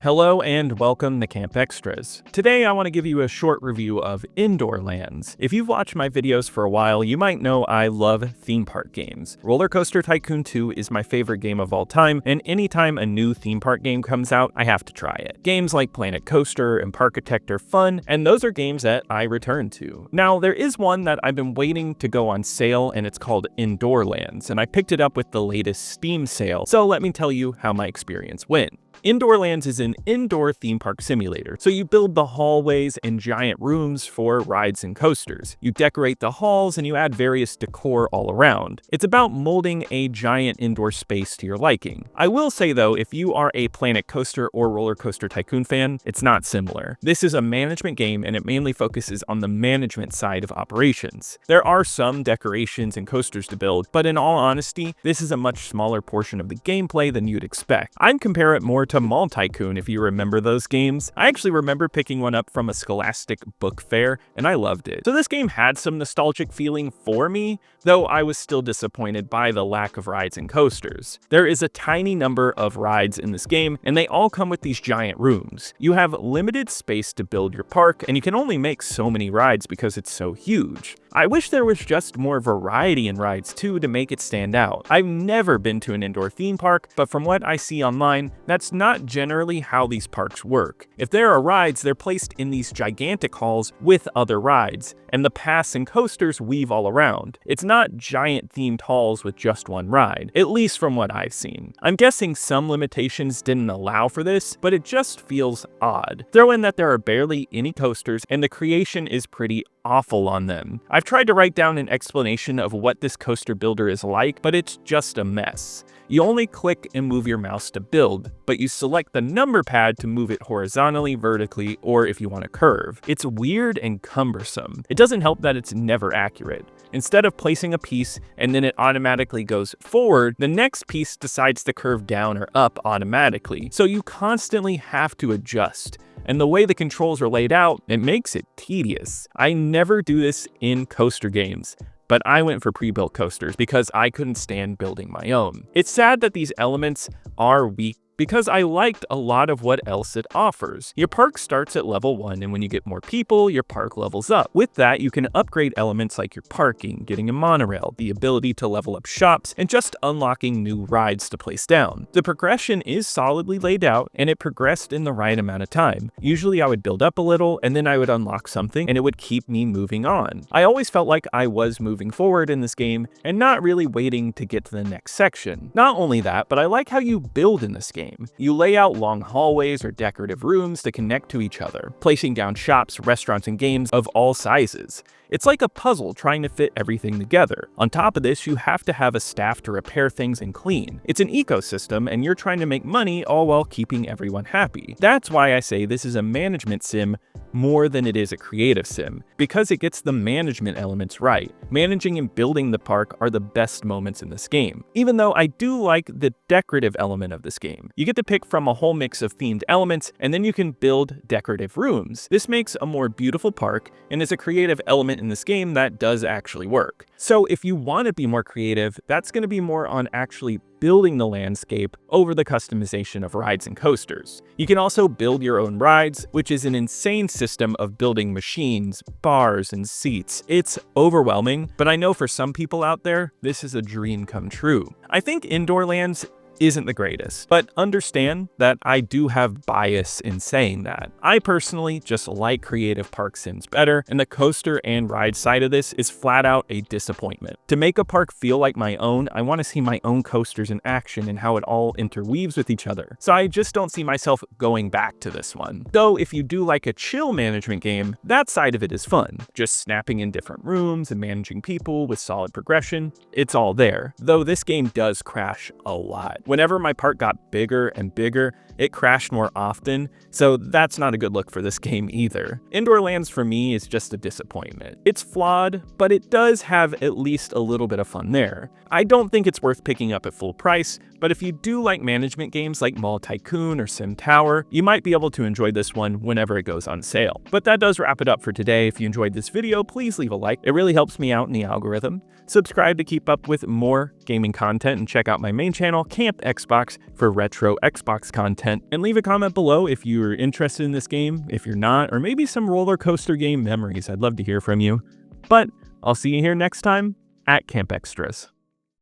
Hello and welcome to Camp Xtras. Today I want to give you a short review of Indoorlands. If you've watched my videos for a while, you might know I love theme park games. RollerCoaster Tycoon 2 is my favorite game of all time, and anytime a new theme park game comes out, I have to try it. Games like Planet Coaster and Parkitect are fun, and those are games that I return to. Now, there is one that I've been waiting to go on sale, and it's called Indoorlands, and I picked it up with the latest Steam sale, so let me tell you how my experience went. Indoorlands is an indoor theme park simulator, so you build the hallways and giant rooms for rides and coasters. You decorate the halls and you add various decor all around. It's about molding a giant indoor space to your liking. I will say though, if you are a Planet Coaster or RollerCoaster Tycoon fan, it's not similar. This is a management game and it mainly focuses on the management side of operations. There are some decorations and coasters to build, but in all honesty, this is a much smaller portion of the gameplay than you'd expect. I'd compare it more to Mall Tycoon if you remember those games. I actually remember picking one up from a Scholastic book fair and I loved it. So this game had some nostalgic feeling for me, though I was still disappointed by the lack of rides and coasters. There is a tiny number of rides in this game and they all come with these giant rooms. You have limited space to build your park and you can only make so many rides because it's so huge. I wish there was just more variety in rides too to make it stand out. I've never been to an indoor theme park, but from what I see online, that's not generally how these parks work. If there are rides, they're placed in these gigantic halls with other rides, and the paths and coasters weave all around. It's not giant themed halls with just one ride, at least from what I've seen. I'm guessing some limitations didn't allow for this, but it just feels odd. Throw in that there are barely any coasters and the creation is pretty awful on them. I've tried to write down an explanation of what this coaster builder is like, but it's just a mess. You only click and move your mouse to build, but you select the number pad to move it horizontally, vertically, or if you want to curve. It's weird and cumbersome. It doesn't help that it's never accurate. Instead of placing a piece and then it automatically goes forward, the next piece decides to curve down or up automatically, so you constantly have to adjust. And the way the controls are laid out, it makes it tedious. I never do this in coaster games, but I went for pre-built coasters because I couldn't stand building my own. It's sad that these elements are weak because I liked a lot of what else it offers. Your park starts at level 1, and when you get more people, your park levels up. With that, you can upgrade elements like your parking, getting a monorail, the ability to level up shops, and just unlocking new rides to place down. The progression is solidly laid out, and it progressed in the right amount of time. Usually I would build up a little, and then I would unlock something, and it would keep me moving on. I always felt like I was moving forward in this game, and not really waiting to get to the next section. Not only that, but I like how you build in this game. You lay out long hallways or decorative rooms to connect to each other, placing down shops, restaurants, and games of all sizes. It's like a puzzle trying to fit everything together. On top of this, you have to have a staff to repair things and clean. It's an ecosystem and you're trying to make money all while keeping everyone happy. That's why I say this is a management sim more than it is a creative sim, because it gets the management elements right. Managing and building the park are the best moments in this game, even though I do like the decorative element of this game. You get to pick from a whole mix of themed elements and then you can build decorative rooms. This makes a more beautiful park and is a creative element in this game that does actually work. So if you want to be more creative, that's going to be more on actually building the landscape over the customization of rides and coasters. You can also build your own rides, which is an insane system of building machines, bars, and seats. It's overwhelming, but I know for some people out there, this is a dream come true. I think Indoorlands isn't the greatest, but understand that I do have bias in saying that. I personally just like creative park sims better, and the coaster and ride side of this is flat out a disappointment. To make a park feel like my own, I want to see my own coasters in action and how it all interweaves with each other. So I just don't see myself going back to this one. Though if you do like a chill management game, that side of it is fun. Just snapping in different rooms and managing people with solid progression, it's all there. Though this game does crash a lot. Whenever my park got bigger and bigger, it crashed more often, so that's not a good look for this game either. Indoorlands for me is just a disappointment. It's flawed, but it does have at least a little bit of fun there. I don't think it's worth picking up at full price, But if you do like management games like Mall Tycoon or Sim Tower, you might be able to enjoy this one whenever it goes on sale. But that does wrap it up for today. If you enjoyed this video, please leave a like. It really helps me out in the algorithm. Subscribe to keep up with more gaming content and check out my main channel, Camp Xbox, for retro Xbox content. And leave a comment below if you're interested in this game, if you're not, or maybe some roller coaster game memories. I'd love to hear from you. But I'll see you here next time at Camp Xtras.